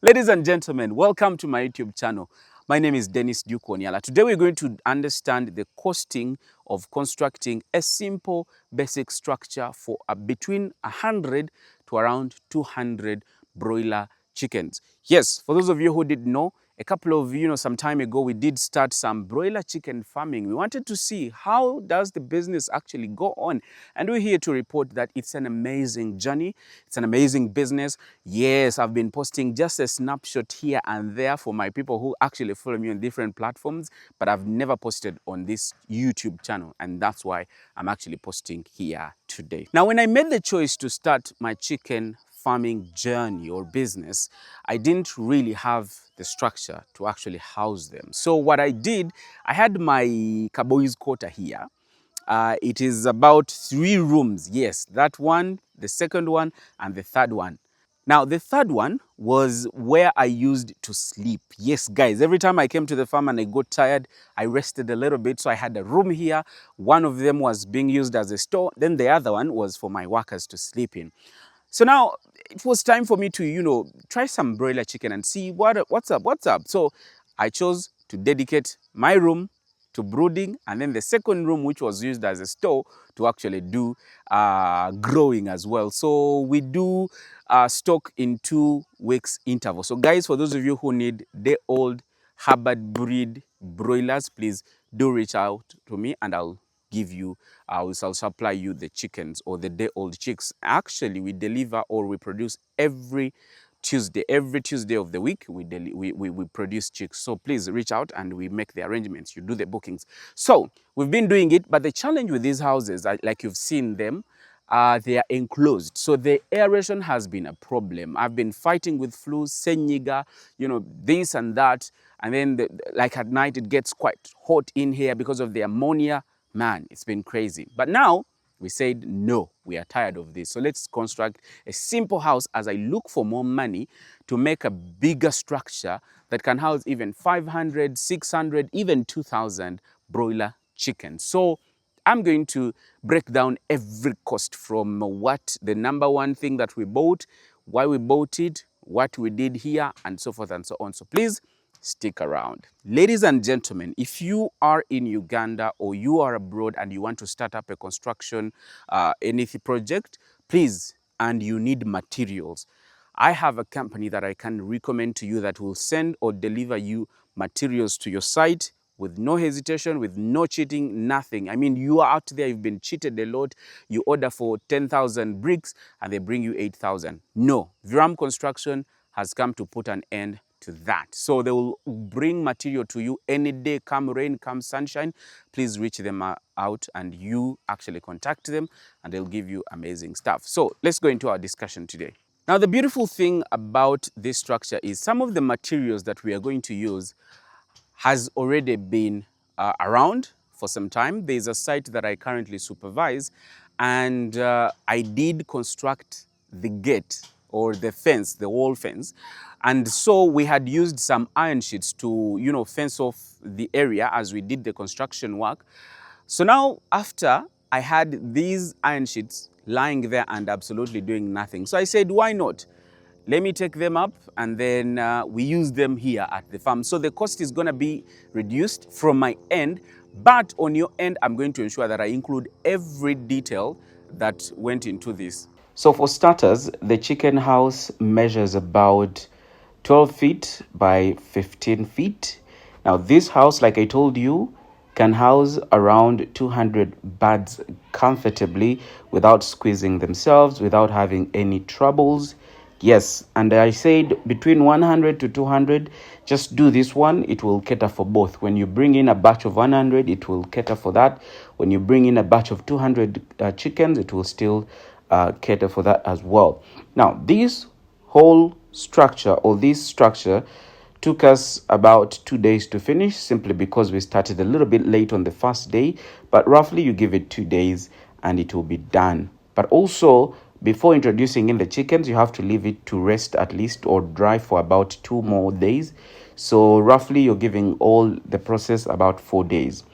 Ladies and gentlemen, welcome to my YouTube channel. My name is Dennis Dukonyala. Today we're going to understand the costing of constructing a simple basic structure for between 100 to around 200 broiler chickens. Yes, for those of you who didn't know, a couple of, some time ago, we did start some broiler chicken farming. We wanted to see how does the business actually go on. And we're here to report that it's an amazing journey. It's an amazing business. Yes, I've been posting just a snapshot here and there for my people who actually follow me on different platforms, but I've never posted on this YouTube channel. And that's why I'm actually posting here today. Now, when I made the choice to start my chicken farming journey or business, I didn't really have the structure to actually house them. So what I did, I had my cowboys quarter here. It is about 3 rooms. Yes, that one, the second one, and the third one. Now, the third one was where I used to sleep. Yes, guys, every time I came to the farm and I got tired, I rested a little bit. So I had a room here. One of them was being used as a store. Then the other one was for my workers to sleep in. So now it was time for me to, try some broiler chicken and see what's up. So I chose to dedicate my room to brooding, and then the second room, which was used as a store, to actually do growing as well. So we do stock in 2 weeks interval. So guys, for those of you who need day-old Hubbard breed broilers, please do reach out to me and I'll give you, I'll supply you the chickens or the day-old chicks. Actually, we deliver or we produce every Tuesday of the week. We produce chicks. So please reach out and we make the arrangements. You do the bookings. So we've been doing it, but the challenge with these houses, like you've seen them, they are enclosed. So the aeration has been a problem. I've been fighting with flu, senyiga, this and that. And then like at night, it gets quite hot in here because of the ammonia. Man, it's been crazy. But now we said, no, we are tired of this. So let's construct a simple house as I look for more money to make a bigger structure that can house even 500, 600, even 2,000 broiler chickens. So I'm going to break down every cost from what the number one thing that we bought, why we bought it, what we did here, and so forth and so on. So please stick around. Ladies and gentlemen, if you are in Uganda or you are abroad and you want to start up a construction, anything project, please, and you need materials, I have a company that I can recommend to you that will send or deliver you materials to your site with no hesitation, with no cheating, nothing. I mean, you are out there, you've been cheated a lot. You order for 10,000 bricks and they bring you 8,000. No, Viram Construction has come to put an end to that. So they will bring material to you any day, come rain, come sunshine. Please reach them out and you actually contact them and they'll give you amazing stuff. So let's go into our discussion today. Now, the beautiful thing about this structure is some of the materials that we are going to use has already been around for some time. There's a site that I currently supervise, and I did construct the gate or the fence, the wall fence. And so we had used some iron sheets to, fence off the area as we did the construction work. So now after I had these iron sheets lying there and absolutely doing nothing, so I said, why not? Let me take them up and then we use them here at the farm. So the cost is going to be reduced from my end, but on your end, I'm going to ensure that I include every detail that went into this. So for starters, the chicken house measures about 12 feet by 15 feet. Now this house, like I told you, can house around 200 birds comfortably without squeezing themselves, without having any troubles. Yes, and I said between 100 to 200, just do this one. It will cater for both. When you bring in a batch of 100, it will cater for that. When you bring in a batch of 200 chickens, it will still cater for that as well. Now, this whole structure or this structure took us about 2 days to finish, simply because we started a little bit late on the first day, but roughly you give it 2 days and it will be done. But also, before introducing in the chickens, you have to leave it to rest at least or dry for about 2 more days. So roughly you're giving all the process about 4 days.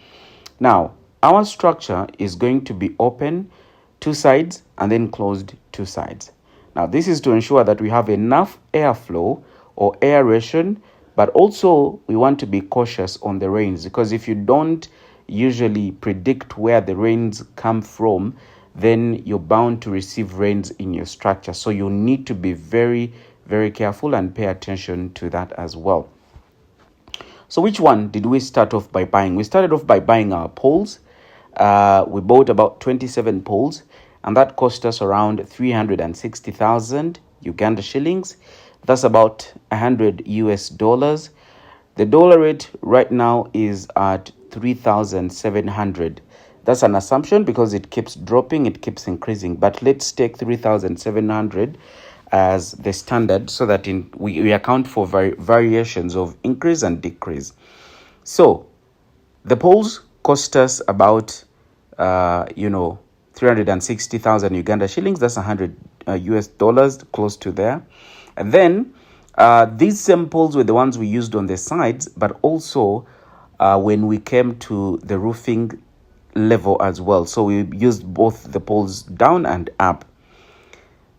Now, our structure is going to be open 2 sides and then closed 2 sides. Now, this is to ensure that we have enough airflow or aeration, but also we want to be cautious on the rains, because if you don't usually predict where the rains come from, then you're bound to receive rains in your structure. So you need to be very, very careful and pay attention to that as well. So which one did we start off by buying? We started off by buying our poles. We bought about 27 poles, and that cost us around 360,000 Uganda shillings. That's about 100 US dollars. The dollar rate right now is at 3,700. That's an assumption because it keeps dropping, it keeps increasing. But let's take 3,700 as the standard so that we account for variations of increase and decrease. So the poles cost us about 360,000 Uganda shillings. That's 100 US dollars, close to there. And then these same poles were the ones we used on the sides, but also when we came to the roofing level as well. So we used both the poles down and up.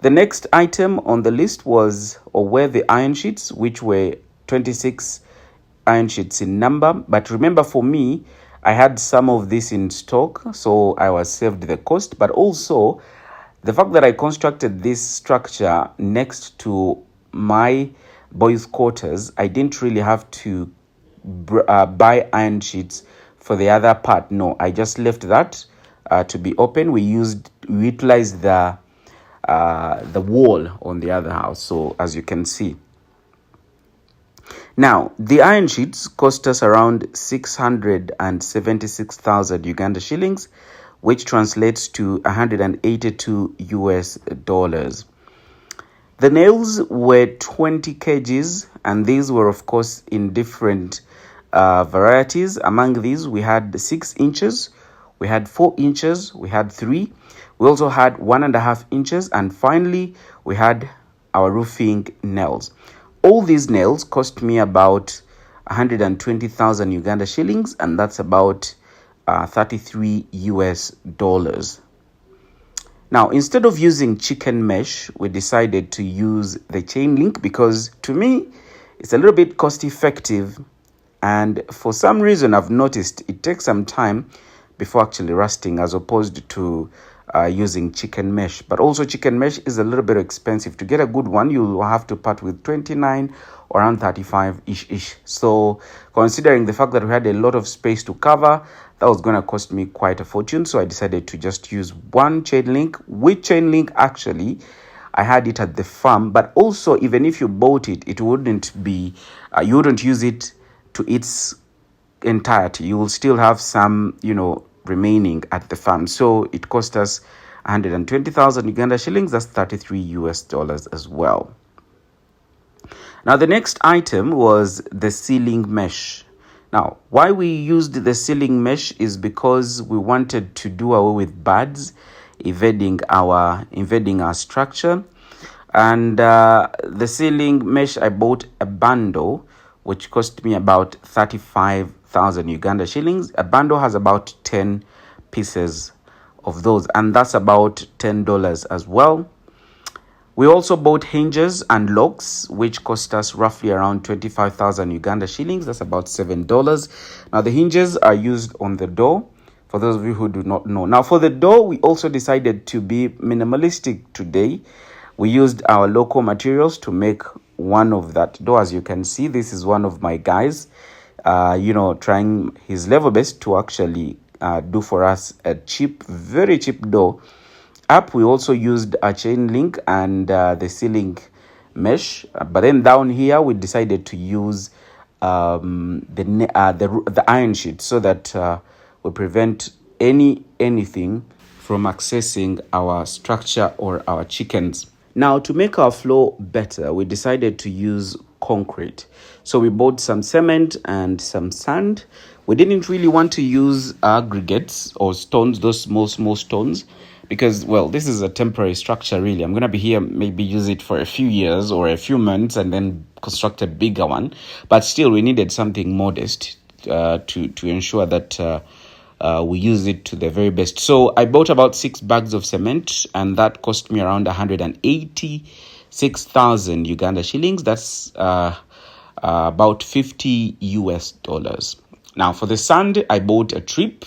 The next item on the list were the iron sheets, which were 26 iron sheets in number. But remember, for me, I had some of this in stock, so I was saved the cost. But also, the fact that I constructed this structure next to my boys' quarters, I didn't really have to buy iron sheets for the other part. No, I just left that to be open. We utilized the wall on the other house. So as you can see, now the iron sheets cost us around 676,000 Uganda shillings, which translates to 182 US dollars. The nails were 20 kgs, and these were of course in different varieties. Among these, we had 6 inches, we had 4 inches, we had 3. We also had 1.5 inches, and finally we had our roofing nails. All these nails cost me about 120,000 Uganda shillings, and that's about 33 US dollars. Now, instead of using chicken mesh, we decided to use the chain link because to me, it's a little bit cost effective. And for some reason, I've noticed it takes some time before actually rusting as opposed to using chicken mesh. But also chicken mesh is a little bit expensive. To get a good one, you'll have to part with 29 or around 35-ish. So considering the fact that we had a lot of space to cover, that was going to cost me quite a fortune. So I decided to just use one chain link. With chain link, actually, I had it at the farm. But also, even if you bought it, it wouldn't be, you wouldn't use it to its entirety. You will still have some, remaining at the farm. So it cost us 120,000 Uganda shillings. That's 33 US dollars as well. Now, the next item was the ceiling mesh. Now, why we used the ceiling mesh is because we wanted to do away with birds invading our structure. And the ceiling mesh, I bought a bundle, which cost me about 35,000 Uganda shillings. A bundle has about 10 pieces of those, and that's about $10 as well. We also bought hinges and locks, which cost us roughly around 25,000 Uganda shillings. That's about $7. Now, the hinges are used on the door, for those of you who do not know. Now, for the door, we also decided to be minimalistic today. We used our local materials to make one of that door. As you can see, this is one of my guys, trying his level best to actually do for us a cheap, very cheap door. Up, we also used a chain link and the ceiling mesh. But then down here, we decided to use the iron sheet so that we prevent anything from accessing our structure or our chickens. Now, to make our floor better, we decided to use concrete. So we bought some cement and some sand. We didn't really want to use aggregates or stones, those small stones, because, well, this is a temporary structure, really. I'm going to be here, maybe use it for a few years or a few months and then construct a bigger one. But still, we needed something modest to ensure that we use it to the very best. So I bought about 6 bags of cement, and that cost me around 180 6,000 Uganda shillings. That's about 50 US dollars. Now, for the sand, I bought a trip,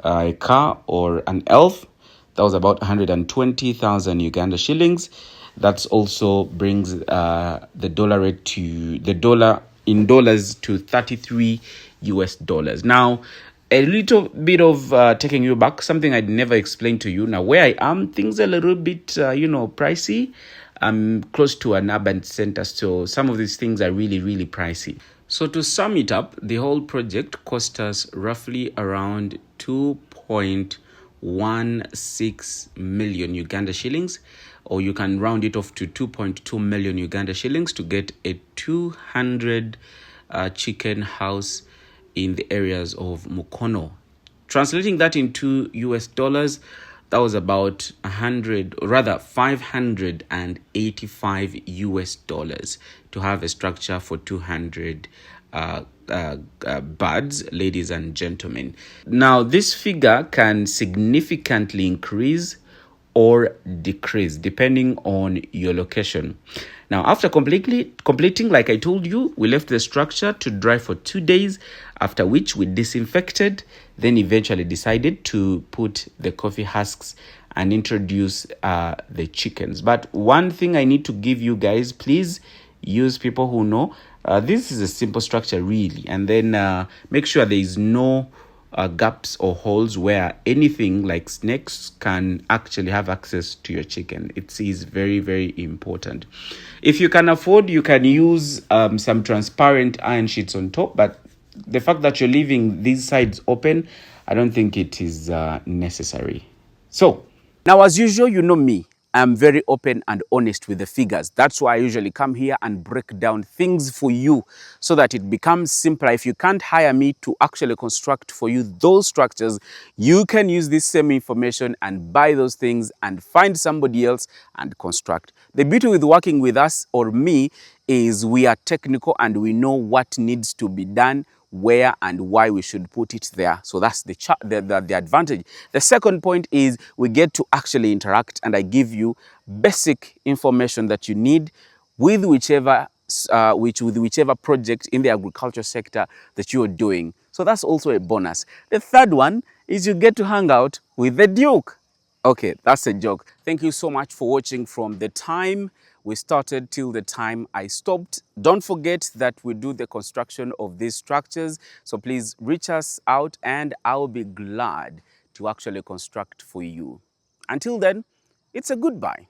a car, or an elf. That was about 120,000 Uganda shillings. That also brings the dollar rate to the dollar in dollars to 33 US dollars. Now, a little bit of taking you back, something I'd never explained to you. Now, where I am, things are a little bit, pricey. I'm close to an urban center, so some of these things are really, really pricey. So to sum it up, the whole project cost us roughly around 2.16 million Uganda shillings, or you can round it off to 2.2 million Uganda shillings to get a 200 chicken house in the areas of Mukono. Translating that into US dollars, that was about 585 US dollars to have a structure for 200 birds, ladies and gentlemen. Now, this figure can significantly increase or decrease depending on your location. Now, after completing, like I told you, we left the structure to dry for 2 days, after which we disinfected, then eventually decided to put the coffee husks and introduce the chickens. But one thing I need to give you guys, please use people who know. This is a simple structure, really, and then make sure there is no gaps or holes where anything like snakes can actually have access to your chicken. It is very, very important. If you can afford, you can use some transparent iron sheets on top, but the fact that you're leaving these sides open, I don't think it is necessary. So, now as usual, you know me. I'm very open and honest with the figures. That's why I usually come here and break down things for you so that it becomes simpler. If you can't hire me to actually construct for you those structures, you can use this same information and buy those things and find somebody else and construct. The beauty with working with us or me is we are technical and we know what needs to be done, where and why we should put it there. So that's the advantage. The second point is we get to actually interact, and I give you basic information that you need with whichever project in the agriculture sector that you are doing. So that's also a bonus. The third one is you get to hang out with the Duke. Okay, that's a joke. Thank you so much for watching from the time we started till the time I stopped. Don't forget that we do the construction of these structures. So please reach us out and I'll be glad to actually construct for you. Until then, it's a goodbye.